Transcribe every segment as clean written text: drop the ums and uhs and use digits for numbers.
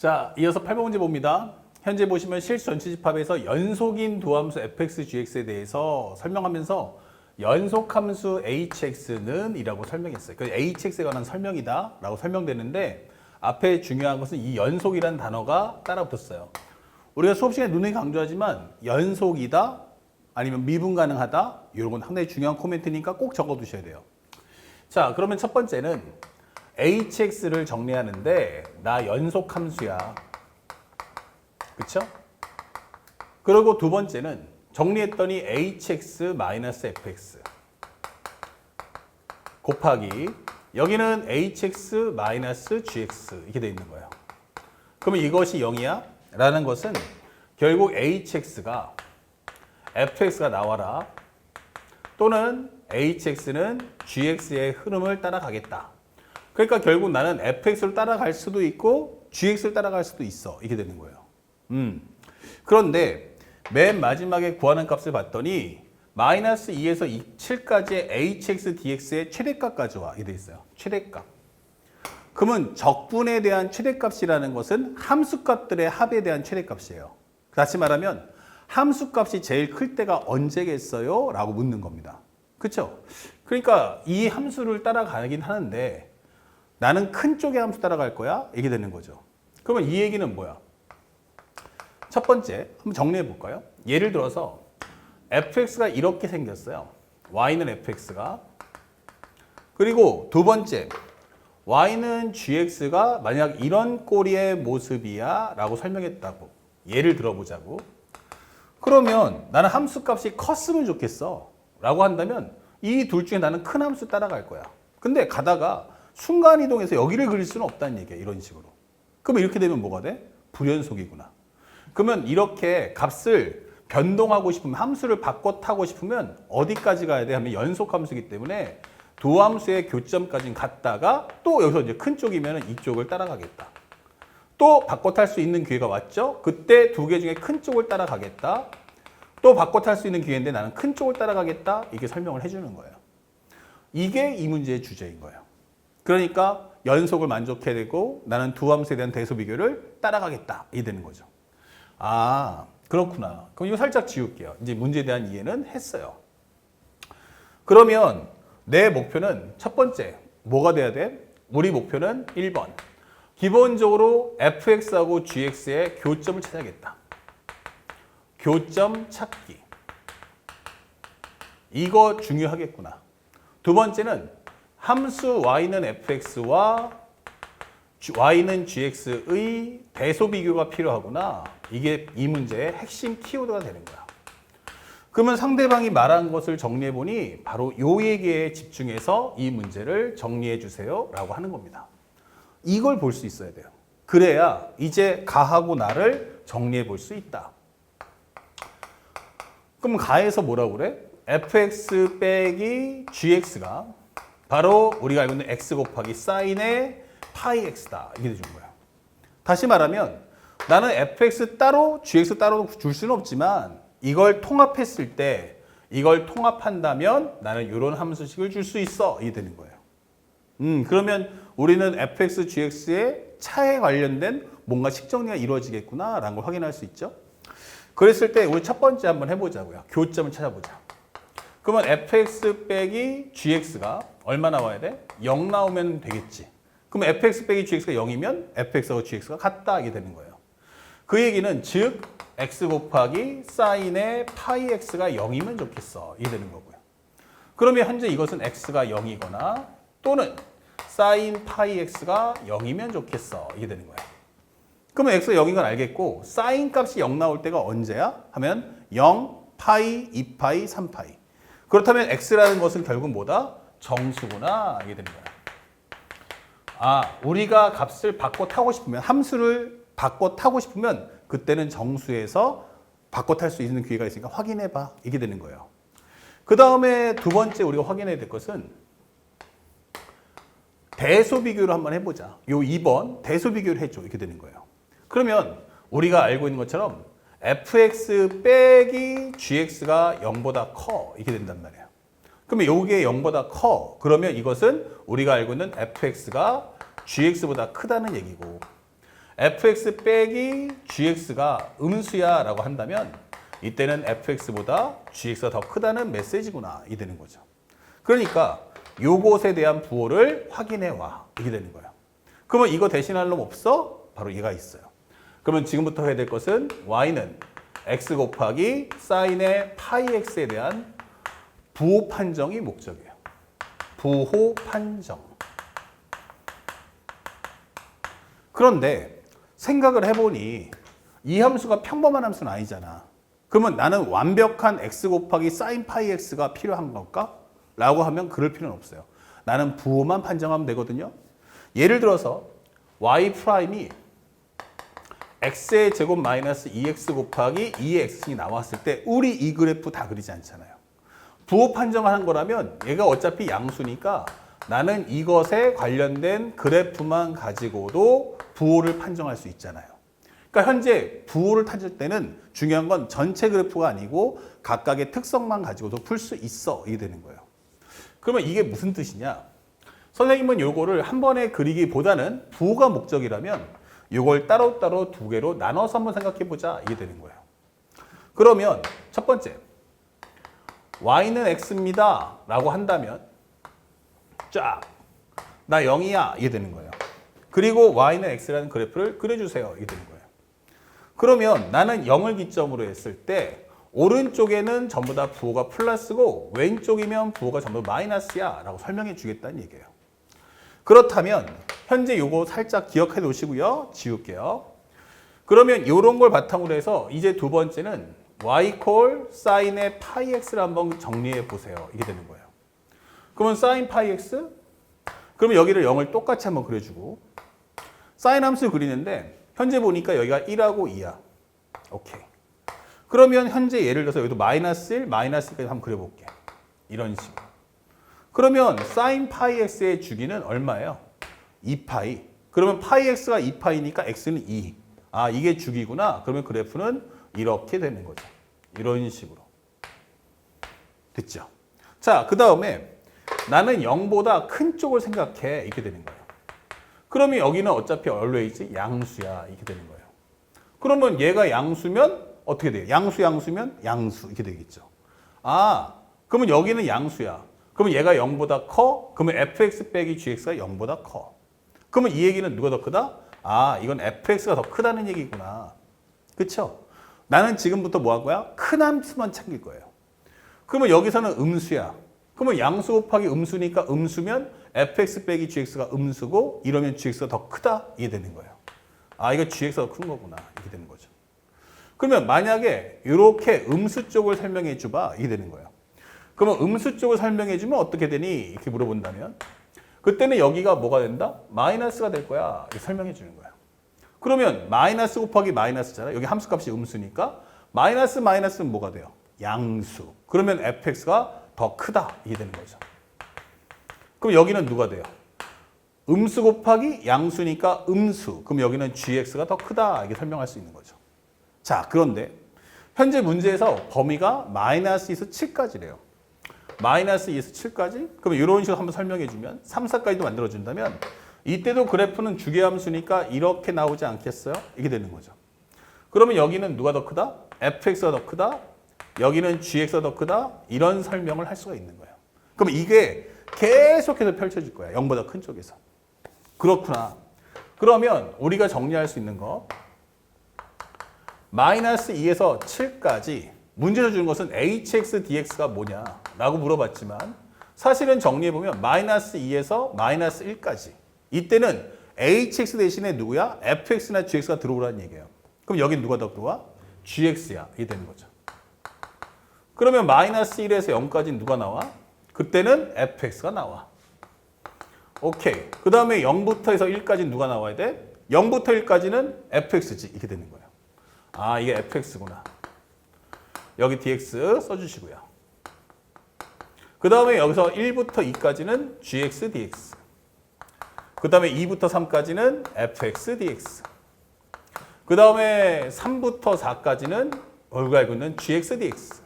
자, 이어서 8번 문제 봅니다. 현재 보시면 실수 전치집합에서 연속인 두함수 fx, gx에 대해서 설명하면서 연속함수 hx는 이라고 설명했어요. 그 hx에 관한 설명이다 라고 설명되는데 앞에 중요한 것은 이 연속이라는 단어가 따라 붙었어요. 우리가 수업 시간에 누누이 강조하지만 연속이다 아니면 미분 가능하다 이런 건 상당히 중요한 코멘트니까 꼭 적어 두셔야 돼요. 자, 그러면 첫 번째는 hx를 정리하는데 나 연속함수야. 그쵸? 그리고 두 번째는 정리했더니 hx-fx 곱하기 여기는 hx-gx 이렇게 돼 있는 거예요. 그러면 이것이 0이야? 라는 것은 결국 hx가 fx가 나와라 또는 hx는 gx의 흐름을 따라가겠다. 그러니까 결국 나는 fx를 따라갈 수도 있고 gx를 따라갈 수도 있어. 이렇게 되는 거예요. 그런데 맨 마지막에 구하는 값을 봤더니 마이너스 2에서 7까지의 hx dx의 최대값까지 와. 이렇게 돼 있어요. 최대값. 그러면 적분에 대한 최대값이라는 것은 함수값들의 합에 대한 최대값이에요. 다시 말하면 함수값이 제일 클 때가 언제겠어요? 라고 묻는 겁니다. 그렇죠? 그러니까 이 함수를 따라가긴 하는데 나는 큰 쪽의 함수 따라갈 거야? 이게 되는 거죠. 그러면 이 얘기는 뭐야? 첫 번째, 한번 정리해 볼까요? 예를 들어서 fx가 이렇게 생겼어요. y는 fx가. 그리고 두 번째, y는 gx가 만약 이런 꼴의 모습이야 라고 설명했다고. 예를 들어보자고. 그러면 나는 함수값이 컸으면 좋겠어 라고 한다면 이 둘 중에 나는 큰 함수 따라갈 거야. 근데 가다가 순간이동해서 여기를 그릴 수는 없다는 얘기야. 이런 식으로. 그러면 이렇게 되면 뭐가 돼? 불연속이구나. 그러면 이렇게 값을 변동하고 싶으면 함수를 바꿔 타고 싶으면 어디까지 가야 돼? 하면 연속함수이기 때문에 두 함수의 교점까지는 갔다가 또 여기서 이제 큰 쪽이면 이쪽을 따라가겠다. 또 바꿔 탈 수 있는 기회가 왔죠? 그때 두 개 중에 큰 쪽을 따라가겠다. 또 바꿔 탈 수 있는 기회인데 나는 큰 쪽을 따라가겠다. 이렇게 설명을 해주는 거예요. 이게 이 문제의 주제인 거예요. 그러니까 연속을 만족해야 되고 나는 두 함수에 대한 대소 비교를 따라가겠다. 이게 되는 거죠. 아, 그렇구나. 그럼 이거 살짝 지울게요. 이제 문제에 대한 이해는 했어요. 그러면 내 목표는 첫 번째, 뭐가 돼야 돼? 우리 목표는 1번. 기본적으로 fx하고 gx의 교점을 찾아야겠다. 교점 찾기. 이거 중요하겠구나. 두 번째는 함수 y는 fx와 y는 gx의 대소 비교가 필요하구나. 이게 이 문제의 핵심 키워드가 되는 거야. 그러면 상대방이 말한 것을 정리해 보니 바로 요 얘기에 집중해서 이 문제를 정리해 주세요 라고 하는 겁니다. 이걸 볼 수 있어야 돼요. 그래야 이제 가하고 나를 정리해 볼 수 있다. 그럼 가에서 뭐라고 그래? fx 빼기 gx가 바로 우리가 알고 있는 x 곱하기 사인의 파이 x다. 이게 되는 거야. 다시 말하면 나는 fx 따로 gx 따로 줄 수는 없지만 이걸 통합했을 때 이걸 통합한다면 나는 이런 함수식을 줄 수 있어. 이게 되는 거예요. 그러면 우리는 fx, gx의 차에 관련된 뭔가 식정리가 이루어지겠구나 라는 걸 확인할 수 있죠. 그랬을 때 우리 첫 번째 한번 해보자고요. 교점을 찾아보자. 그러면 fx 빼기 gx가 얼마 나와야 돼? 0 나오면 되겠지. 그럼 fx 빼기 gx가 0이면 fx하고 gx가 같다 이게 되는 거예요. 그 얘기는 즉 x 곱하기 사인의 파이 x가 0이면 좋겠어. 이게 되는 거고요. 그러면 현재 이것은 x가 0이거나 또는 사인 파이 x가 0이면 좋겠어. 이게 되는 거예요. 그러면 x가 0인 건 알겠고 사인 값이 0 나올 때가 언제야? 하면 0, 파이, 2파이, 3파이. 그렇다면 x라는 것은 결국 뭐다? 정수구나. 이게 되는 거야. 아, 우리가 값을 바꿔 타고 싶으면 함수를 바꿔 타고 싶으면 그때는 정수에서 바꿔 탈 수 있는 기회가 있으니까 확인해 봐. 이게 되는 거예요. 그 다음에 두 번째 우리가 확인해야 될 것은 대소 비교를 한번 해보자. 요 2번 대소 비교를 해줘. 이렇게 되는 거예요. 그러면 우리가 알고 있는 것처럼 fx 빼기 gx가 0보다 커. 이렇게 된단 말이에요. 그러면 요게 0보다 커. 그러면 이것은 우리가 알고 있는 fx가 gx보다 크다는 얘기고 fx 빼기 gx가 음수야 라고 한다면 이때는 fx보다 gx가 더 크다는 메시지구나 이 되는 거죠. 그러니까 요것에 대한 부호를 확인해 와 이게 되는 거예요. 그러면 이거 대신할 놈 없어? 바로 얘가 있어요. 그러면 지금부터 해야 될 것은 y는 x 곱하기 사인의 파이 x에 대한 부호 판정이 목적이에요. 부호 판정. 그런데 생각을 해보니 이 함수가 평범한 함수는 아니잖아. 그러면 나는 완벽한 x 곱하기 사인 파이 x가 필요한 걸까? 라고 하면 그럴 필요는 없어요. 나는 부호만 판정하면 되거든요. 예를 들어서 y 프라임이 x의 제곱 마이너스 2x 곱하기 2x이 나왔을 때 우리 이 그래프 다 그리지 않잖아요. 부호 판정하는 거라면 얘가 어차피 양수니까 나는 이것에 관련된 그래프만 가지고도 부호를 판정할 수 있잖아요. 그러니까 현재 부호를 찾을 때는 중요한 건 전체 그래프가 아니고 각각의 특성만 가지고도 풀 수 있어 이게 되는 거예요. 그러면 이게 무슨 뜻이냐? 선생님은 요거를 한 번에 그리기보다는 부호가 목적이라면 요걸 따로따로 두 개로 나눠서 한번 생각해 보자 이게 되는 거예요. 그러면 첫 번째 y는 x입니다 라고 한다면 쫙 나 0이야 이게 되는 거예요. 그리고 y는 x라는 그래프를 그려주세요 이게 되는 거예요. 그러면 나는 0을 기점으로 했을 때 오른쪽에는 전부 다 부호가 플러스고 왼쪽이면 부호가 전부 마이너스야 라고 설명해 주겠다는 얘기예요. 그렇다면 현재 요거 살짝 기억해 놓으시고요. 지울게요. 그러면 이런 걸 바탕으로 해서 이제 두 번째는 y 콜 사인의 파이 x를 한번 정리해 보세요. 이게 되는 거예요. 그러면 사인 파이 x? 그러면 여기를 0을 똑같이 한번 그려주고 사인 함수 그리는데 현재 보니까 여기가 1하고 2야. 오케이. 그러면 현재 예를 들어서 여기도 마이너스 1, 마이너스 1까지 한번 그려볼게. 이런 식으로. 그러면 사인 파이 x의 주기는 얼마예요? 2파이. 그러면 파이 x가 2파이니까 x는 2. 아, 이게 주기구나. 그러면 그래프는 이렇게 되는 거죠. 이런 식으로. 됐죠? 자, 그 다음에 나는 0보다 큰 쪽을 생각해. 이렇게 되는 거예요. 그러면 여기는 어차피 always 양수야. 이렇게 되는 거예요. 그러면 얘가 양수면 어떻게 돼요? 양수면 양수. 이렇게 되겠죠. 아, 그러면 여기는 양수야. 그러면 얘가 0보다 커? 그러면 fx 빼기 gx가 0보다 커. 그러면 이 얘기는 누가 더 크다? 아, 이건 fx가 더 크다는 얘기구나. 그쵸? 나는 지금부터 뭐 할 거야? 큰 함수만 챙길 거예요. 그러면 여기서는 음수야. 그러면 양수 곱하기 음수니까 음수면 fx 빼기 gx가 음수고 이러면 gx가 더 크다? 이게 되는 거예요. 아, 이거 gx가 더 큰 거구나. 이게 되는 거죠. 그러면 만약에 이렇게 음수 쪽을 설명해 줘봐. 이게 되는 거예요. 그러면 음수 쪽을 설명해 주면 어떻게 되니? 이렇게 물어본다면 그때는 여기가 뭐가 된다? 마이너스가 될 거야. 이렇게 설명해 주는 거야. 그러면 마이너스 곱하기 마이너스잖아. 여기 함수값이 음수니까 마이너스는 뭐가 돼요? 양수. 그러면 fx가 더 크다. 이게 되는 거죠. 그럼 여기는 누가 돼요? 음수 곱하기 양수니까 음수. 그럼 여기는 gx가 더 크다. 이렇게 설명할 수 있는 거죠. 자, 그런데 현재 문제에서 범위가 마이너스 2에서 7까지래요. 마이너스 2에서 7까지? 그럼 이런 식으로 한번 설명해 주면 3, 4까지도 만들어 준다면 이때도 그래프는 주기함수니까 이렇게 나오지 않겠어요? 이게 되는 거죠. 그러면 여기는 누가 더 크다? fx가 더 크다? 여기는 gx가 더 크다? 이런 설명을 할 수가 있는 거예요. 그럼 이게 계속해서 펼쳐질 거야. 0보다 큰 쪽에서. 그렇구나. 그러면 우리가 정리할 수 있는 거 마이너스 2에서 7까지 문제에서 주는 것은 hx dx가 뭐냐 라고 물어봤지만 사실은 정리해보면 마이너스 2에서 마이너스 1까지 이때는 hx 대신에 누구야? fx나 gx가 들어오라는 얘기예요. 그럼 여긴 누가 더 들어와? gx야. 이게 되는 거죠. 그러면 마이너스 1에서 0까지는 누가 나와? 그때는 fx가 나와. 오케이. 그 다음에 0부터 해서 1까지는 누가 나와야 돼? 0부터 1까지는 fx지. 이렇게 되는 거예요. 아, 이게 fx구나. 여기 dx 써주시고요. 그 다음에 여기서 1부터 2까지는 gx dx. 그 다음에 2부터 3까지는 fx dx. 그 다음에 3부터 4까지는 우리가 알고 있는 gx dx.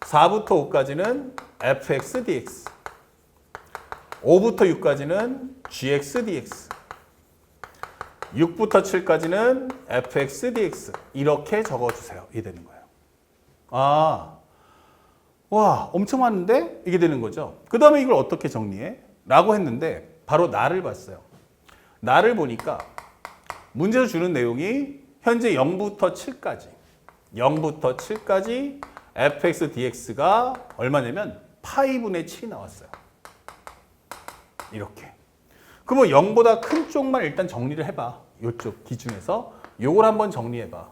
4부터 5까지는 fx dx. 5부터 6까지는 gx dx. 6부터 7까지는 fx dx 이렇게 적어주세요. 이게 되는 거예요. 아, 와 엄청 많은데? 이게 되는 거죠. 그 다음에 이걸 어떻게 정리해? 라고 했는데 바로 나를 봤어요. 나를 보니까 문제에서 주는 내용이 현재 0부터 7까지 fx dx가 얼마냐면 파이분의 7이 나왔어요. 이렇게. 그러면 0보다 큰 쪽만 일단 정리를 해봐. 이쪽 기준에서 요걸 한번 정리해봐.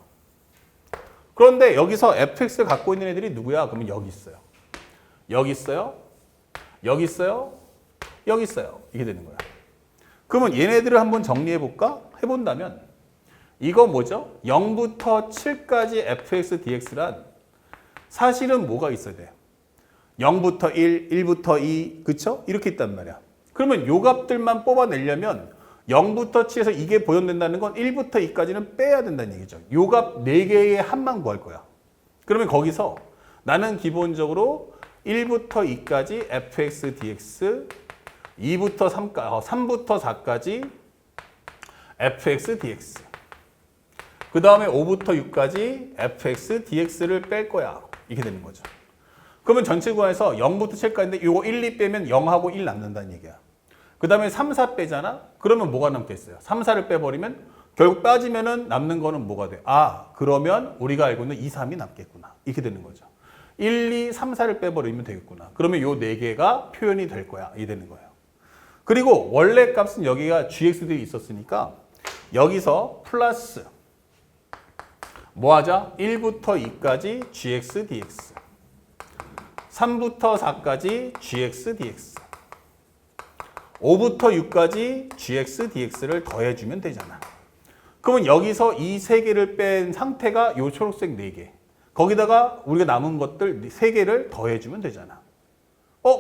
그런데 여기서 fx를 갖고 있는 애들이 누구야? 그러면 여기 있어요. 여기 있어요. 여기 있어요. 여기 있어요. 이게 되는 거야. 그러면 얘네들을 한번 정리해 볼까? 해본다면 이거 뭐죠? 0부터 7까지 fx dx란 사실은 뭐가 있어야 돼? 0부터 1, 1부터 2, 그쵸? 이렇게 있단 말이야. 그러면 요 값들만 뽑아내려면 0부터 7에서 이게 보존된다는 건 1부터 2까지는 빼야 된다는 얘기죠. 요 값 4개의 합만 구할 거야. 그러면 거기서 나는 기본적으로 1부터 2까지 fx dx, 2부터 3부터 4까지 fx dx, 그 다음에 5부터 6까지 fx dx를 뺄 거야. 이렇게 되는 거죠. 그러면 전체 구간에서 0부터 7까지인데 이거 1, 2 빼면 0하고 1 남는다는 얘기야. 그 다음에 3, 4 빼잖아? 그러면 뭐가 남겠어요? 3, 4를 빼버리면 결국 빠지면은 남는 거는 뭐가 돼? 아, 그러면 우리가 알고 있는 2, 3이 남겠구나. 이렇게 되는 거죠. 1, 2, 3, 4를 빼버리면 되겠구나. 그러면 요 4개가 표현이 될 거야. 이게 되는 거예요. 그리고 원래 값은 여기가 gx들이 있었으니까 여기서 플러스 뭐 하자? 1부터 2까지 gx dx, 3부터 4까지 gx dx, 5부터 6까지 gx dx를 더해주면 되잖아. 그러면 여기서 이 3개를 뺀 상태가 요 초록색 4개. 거기다가 우리가 남은 것들 3개를 더해주면 되잖아.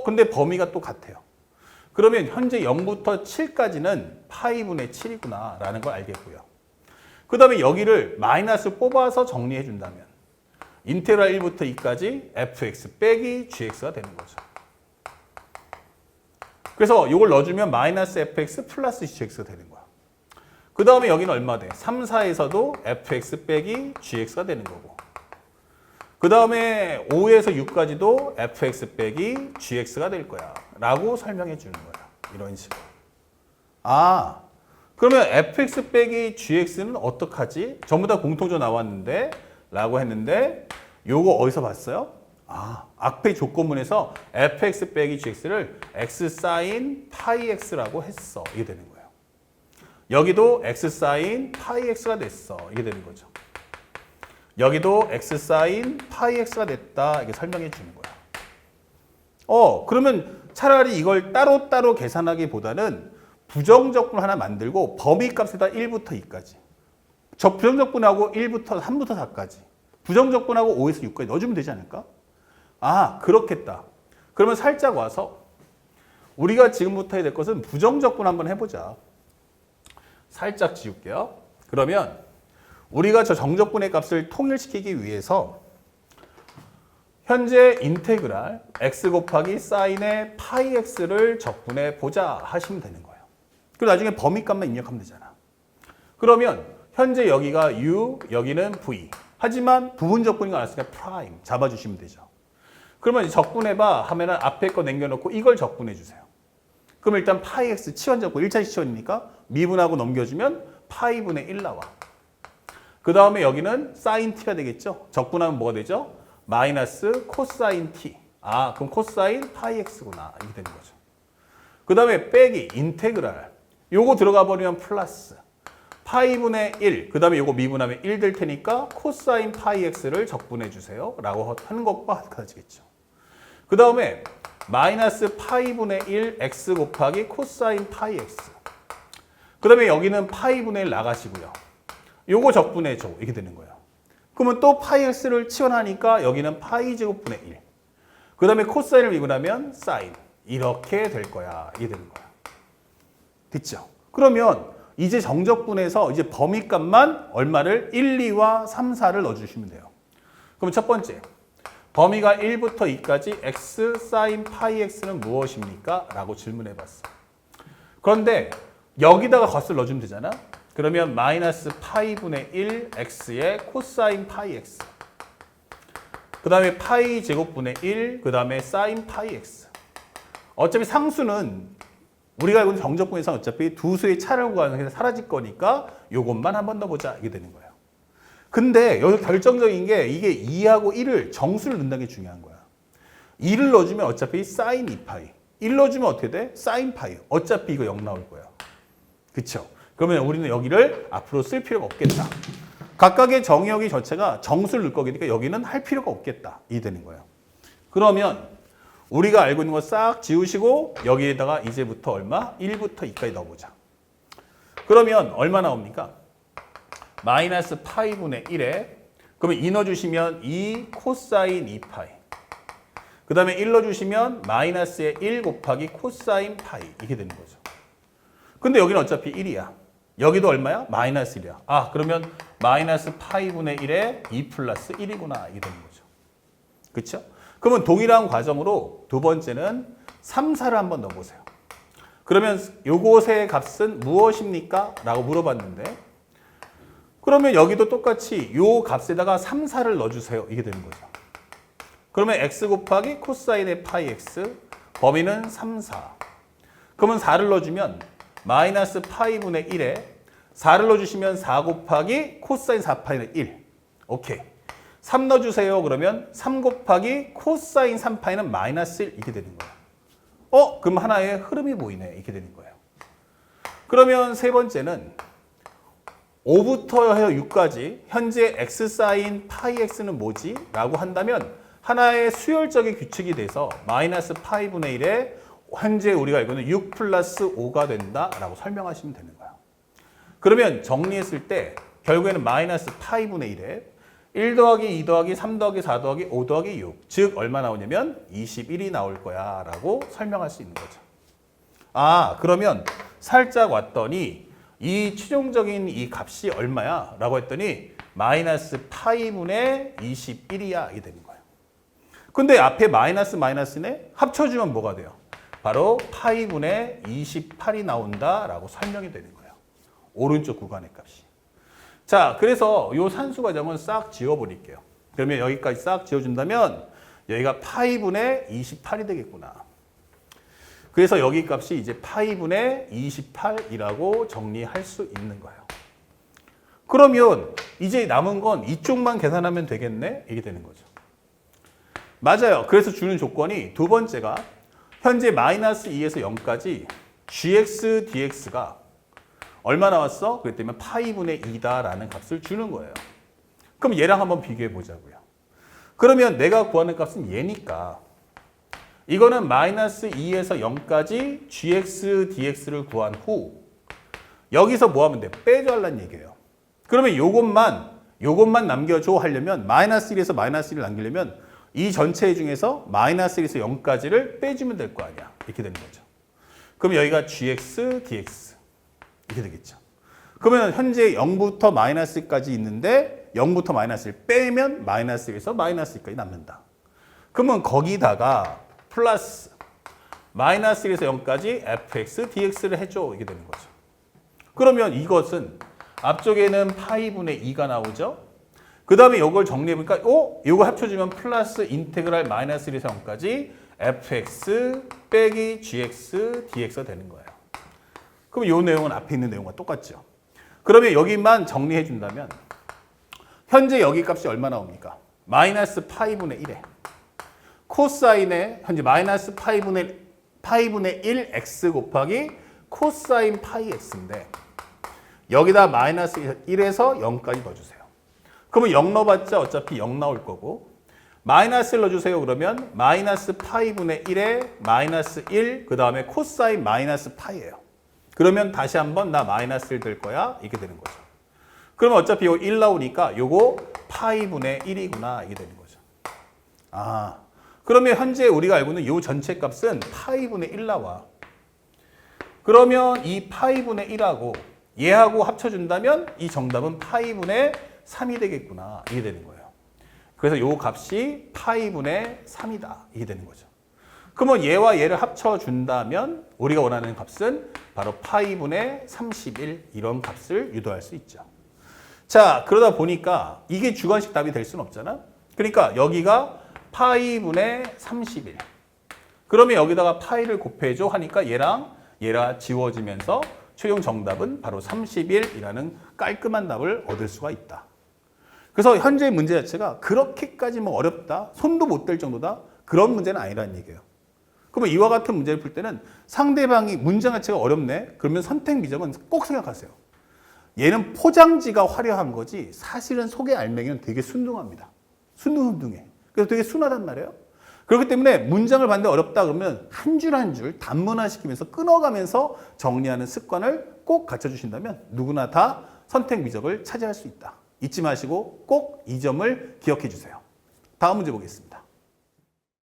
근데 범위가 또 같아요. 그러면 현재 0부터 7까지는 파이분의 7이구나 라는 걸 알겠고요. 그 다음에 여기를 마이너스 뽑아서 정리해 준다면 인테그랄 1부터 2까지 fx 빼기 gx가 되는 거죠. 그래서 이걸 넣어주면 마이너스 fx 플러스 gx가 되는 거야. 그 다음에 여기는 얼마 돼? 3, 4에서도 fx 빼기 gx가 되는 거고. 그 다음에 5에서 6까지도 fx 빼기 gx가 될 거야. 라고 설명해 주는 거야. 이런 식으로. 아, 그러면 fx 빼기 gx는 어떡하지? 전부 다 공통조 나왔는데 라고 했는데 요거 어디서 봤어요? 아, 앞에 조건문에서 fx 빼기 gx를 x 사인 파이 x라고 했어. 이게 되는 거예요. 여기도 x 사인 파이 x가 됐어. 이게 되는 거죠. 여기도 x 사인 파이 x가 됐다. 이게 설명해 주는 거야. 그러면 차라리 이걸 따로따로 계산하기보다는 부정적분 하나 만들고 범위값에다 1부터 2까지. 부정적분하고 1부터 3부터 4까지. 부정적분하고 5에서 6까지 넣어주면 되지 않을까? 아, 그렇겠다. 그러면 살짝 와서 우리가 지금부터 해야 될 것은 부정적분 한번 해보자. 살짝 지울게요. 그러면 우리가 저 정적분의 값을 통일시키기 위해서 현재 인테그랄 x 곱하기 사인의 파이 x를 적분해 보자 하시면 되는 거예요. 그리고 나중에 범위값만 입력하면 되잖아. 그러면 현재 여기가 u, 여기는 v. 하지만 부분적분인 거 알았으니까 프라임 잡아주시면 되죠. 그러면 적분해봐 하면은 앞에 거 남겨놓고 이걸 적분해 주세요. 그럼 일단 파이 x 치환적분 1차식 치환이니까 미분하고 넘겨주면 파이분의 1 나와. 그 다음에 여기는 사인 t가 되겠죠. 적분하면 뭐가 되죠? 마이너스 코사인 t. 아, 그럼 코사인 파이 x구나. 이렇게 되는 거죠. 그 다음에 빼기 인테그랄. 요거 들어가 버리면 플러스 파이분의 1. 그 다음에 요거 미분하면 1 될 테니까 코사인 파이 x를 적분해 주세요. 라고 하는 것과 같아지겠죠. 그 다음에 마이너스 파이분의 1 x 곱하기 코사인 파이 x. 그 다음에 여기는 파이분의 1 나가시고요. 요거 적분해 줘. 이렇게 되는 거예요. 그러면 또 파이 x를 치환하니까 여기는 파이 제곱분의 1. 그 다음에 코사인을 미분하면 사인. 이렇게 될 거야. 이게 되는 거야. 됐죠? 그러면 이제 정적분에서 이제 범위값만 얼마를 1, 2와 3, 4를 넣어주시면 돼요. 그럼 첫 번째. 범위가 1부터 2까지 x 사인 파이 x는 무엇입니까? 라고 질문해 봤어. 그런데 여기다가 값을 넣어주면 되잖아. 그러면 마이너스 파이분의 1 x의 코사인 파이 x. 그 다음에 파이 제곱분의 1, 그 다음에 사인 파이 x. 어차피 상수는 우리가 알고 있는 정적분에서 어차피 두 수의 차를 구하는 게 사라질 거니까 요것만 한 번 더 보자 이게 되는 거예요. 근데 여기 결정적인 게 이게 2하고 1을 정수를 넣는다는 게 중요한 거야. 2를 넣어주면 어차피 사인 2파이. 1 넣어주면 어떻게 돼? 사인 파이. 어차피 이거 0 나올 거야. 그쵸? 그러면 우리는 여기를 앞으로 쓸 필요가 없겠다. 각각의 정의역이 전체가 정수를 넣을 거니까 여기는 할 필요가 없겠다. 이 되는 거예요. 그러면 우리가 알고 있는 거 싹 지우시고 여기에다가 이제부터 얼마? 1부터 2까지 넣어보자. 그러면 얼마 나옵니까? 마이너스 파이분의 1에 그러면 2 넣어주시면 2 코사인 2파이. 그 다음에 1 넣어주시면 마이너스의 1 곱하기 코사인 파이. 이게 되는 거죠. 근데 여기는 어차피 1이야. 여기도 얼마야? 마이너스 1이야. 아, 그러면 마이너스 파이분의 1에 2 플러스 1이구나. 이게 되는 거죠. 그쵸? 그러면 동일한 과정으로 두 번째는 3, 4를 한번 넣어보세요. 그러면 요것의 값은 무엇입니까? 라고 물어봤는데 그러면 여기도 똑같이 요 값에다가 3, 4를 넣어주세요. 이게 되는 거죠. 그러면 x 곱하기 코사인의 파이 x 범위는 3, 4. 그러면 4를 넣어주면 마이너스 파이분의 1에 4를 넣어주시면 4 곱하기 코사인 4파이는 1. 오케이. 3 넣어주세요. 그러면 3 곱하기 코사인 3파이는 마이너스 1 이렇게 되는 거예요. 그럼 하나의 흐름이 보이네. 이렇게 되는 거예요. 그러면 세 번째는 5부터 해서 6까지 현재 x 사인 파이 x는 뭐지? 라고 한다면 하나의 수열적인 규칙이 돼서 마이너스 파이분의 1에 현재 우리가 알고 있는 6 플러스 5가 된다라고 설명하시면 되는 거예요. 그러면 정리했을 때 결국에는 마이너스 파이분의 1에 1 더하기 2 더하기 3 더하기 4 더하기 5 더하기 6. 즉 얼마 나오냐면 21이 나올 거야 라고 설명할 수 있는 거죠. 아, 그러면 살짝 왔더니 이 최종적인 이 값이 얼마야? 라고 했더니 마이너스 파이분의 21이야. 이게 되는 거예요. 근데 앞에 마이너스 마이너스네? 합쳐주면 뭐가 돼요? 바로 파이분의 28이 나온다라고 설명이 되는 거예요. 오른쪽 구간의 값이. 자, 그래서 이 산수 과정은 싹 지워버릴게요. 그러면 여기까지 싹 지워준다면 여기가 파이분의 28이 되겠구나. 그래서 여기 값이 이제 파이분의 28이라고 정리할 수 있는 거예요. 그러면 이제 남은 건 이쪽만 계산하면 되겠네? 이게 되는 거죠. 맞아요. 그래서 주는 조건이 두 번째가 현재 마이너스 2에서 0까지 gx dx가 얼마 나왔어? 그랬더니 파이분의 2다라는 값을 주는 거예요. 그럼 얘랑 한번 비교해 보자고요. 그러면 내가 구하는 값은 얘니까 이거는 마이너스 2에서 0까지 gx dx를 구한 후 여기서 뭐 하면 돼? 빼줘하라는 얘기예요. 그러면 요것만 남겨줘 하려면 마이너스 1에서 마이너스 1을 남기려면 이 전체 중에서 마이너스 1에서 0까지를 빼주면 될 거 아니야. 이렇게 되는 거죠. 그럼 여기가 gx dx 이렇게 되겠죠. 그러면 현재 0부터 마이너스까지 있는데 0부터 마이너스를 빼면 마이너스 1에서 마이너스 1까지 남는다. 그러면 거기다가 플러스 마이너스 1에서 0까지 fx dx를 해줘. 이게 되는 거죠. 그러면 이것은 앞쪽에는 파이분의 2가 나오죠. 그 다음에 이걸 정리해보니까 이거 합쳐주면 플러스 인테그랄 마이너스 1에서 0까지 fx 빼기 gx dx가 되는 거예요. 그럼 이 내용은 앞에 있는 내용과 똑같죠. 그러면 여기만 정리해준다면 현재 여기 값이 얼마 나옵니까? 마이너스 파이분의 1에 코사인의 현재 마이너스 파이분의 1 x 곱하기 코사인 파이 x인데 여기다 마이너스 1에서 0까지 넣어주세요. 그러면 0 넣어봤자 어차피 0 나올 거고 마이너스를 넣어주세요. 그러면 마이너스 파이분의 1에 마이너스 1 그 다음에 코사인 마이너스 파이예요. 그러면 다시 한번 나 마이너스 1 될 거야. 이게 되는 거죠. 그러면 어차피 이거 1 나오니까 요거 파이분의 1이구나. 이게 되는 거죠. 아, 그러면 현재 우리가 알고 있는 요 전체 값은 파이분의 1 나와. 그러면 이 파이분의 1하고 얘하고 합쳐준다면 이 정답은 파이분의 3이 되겠구나. 이게 되는 거예요. 그래서 요 값이 파이분의 3이다. 이게 되는 거죠. 그러면 얘와 얘를 합쳐준다면 우리가 원하는 값은 바로 파이분의 31 이런 값을 유도할 수 있죠. 자, 그러다 보니까 이게 주관식 답이 될 수는 없잖아. 그러니까 여기가 파이분의 31. 그러면 여기다가 파이를 곱해줘 하니까 얘랑 지워지면서 최종 정답은 바로 31이라는 깔끔한 답을 얻을 수가 있다. 그래서 현재 문제 자체가 그렇게까지 뭐 어렵다, 손도 못 댈 정도다 그런 문제는 아니라는 얘기예요. 그러면 이와 같은 문제를 풀 때는 상대방이 문장 자체가 어렵네? 그러면 선택 미적은 꼭 생각하세요. 얘는 포장지가 화려한 거지 사실은 속의 알맹이는 되게 순둥합니다. 순둥순둥해. 그래서 되게 순하단 말이에요. 그렇기 때문에 문장을 봤는데 어렵다 그러면 한 줄 한 줄 단문화시키면서 끊어가면서 정리하는 습관을 꼭 갖춰주신다면 누구나 다 선택 미적을 차지할 수 있다. 잊지 마시고 꼭 이 점을 기억해 주세요. 다음 문제 보겠습니다.